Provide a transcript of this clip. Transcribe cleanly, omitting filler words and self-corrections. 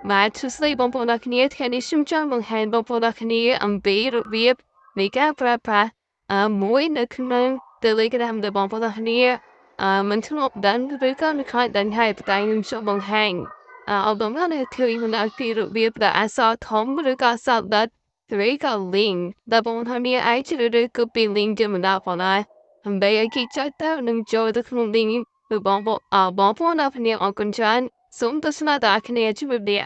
mà tu sleep bon pon nak ni kan ni sim chan mong han bon pon nak ni be ro viep ni ka pra mui na kung de le ka ham de bon pon nak ni mình thu nộp đến với các nước khác đến hai tại những chỗ bằng hàng ở đồng đó này thì mình đã đi được biết là sao thống với cả sao đất với cả linh đã bằng hàng này ai chỉ được cứ bị linh cho mình đã phải nói bây giờ khi chạy tới những chỗ được không linh với bằng bộ bằng bộ nào phải ở con trai sống tới nào đã cái này chưa biết